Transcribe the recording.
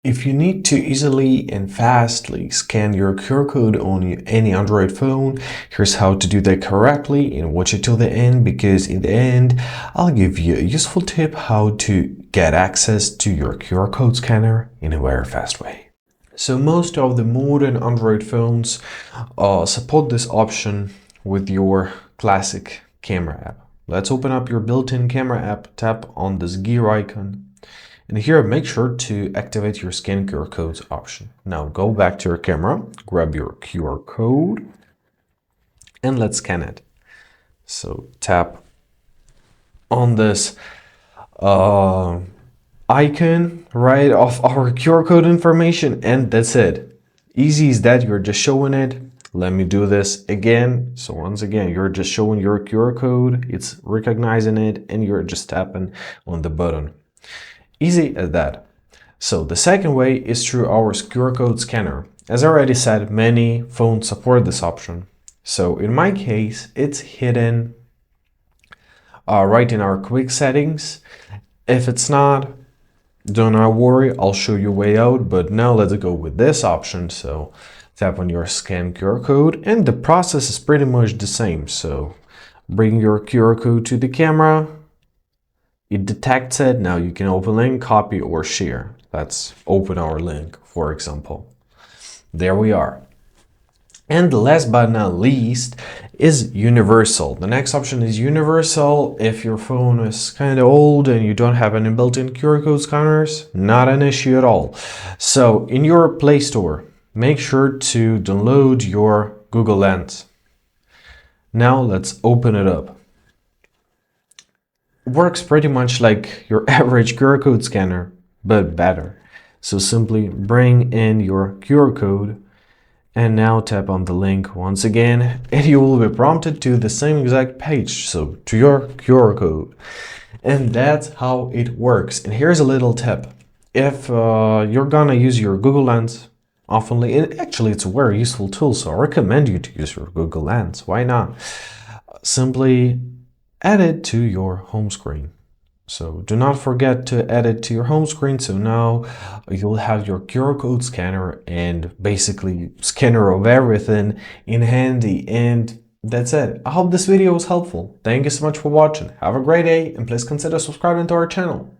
If you need to easily and fastly scan your QR code on any Android phone, here's how to do that correctly, and watch it till the end, because in the end I'll give you a useful tip how to get access to your QR code scanner in a very fast way. So most of the modern Android phones support this option with your classic camera app. Let's open up your built-in camera app, tap on this gear icon. And here, make sure to activate your scan QR codes option. Now go back to your camera, grab your QR code, and let's scan it. So tap on this icon right of our QR code information, and that's it. Easy as that, you're just showing it. Let me do this again. So once again, you're just showing your QR code, it's recognizing it, and you're just tapping on the button. Easy as that. So the second way is through our QR code scanner. As I already said, many phones support this option. So in my case, it's hidden right in our quick settings. If it's not, do not worry, I'll show you a way out. But now let's go with this option. So tap on your scan QR code, and the process is pretty much the same. So bring your QR code to the camera. It detects it. Now you can open link, copy, or share. Let's open our link, for example. There we are. And last but not least is universal. The next option is universal. If your phone is kind of old and you don't have any built-in QR code scanners, not an issue at all. So in your Play Store, make sure to download your Google Lens. Now let's open it up. Works pretty much like your average QR code scanner, but better. So simply bring in your QR code and now tap on the link once again, and you will be prompted to the same exact page, so to your QR code. And that's how it works. And here's a little tip. If you're gonna use your Google Lens oftenly, and actually it's a very useful tool, so I recommend you to use your Google Lens. Why not? Simply add it to your home screen. So do not forget to add it to your home screen. So now you'll have your QR code scanner and basically scanner of everything in handy. And that's it. I hope this video was helpful. Thank you so much for watching. Have a great day, and please consider subscribing to our channel.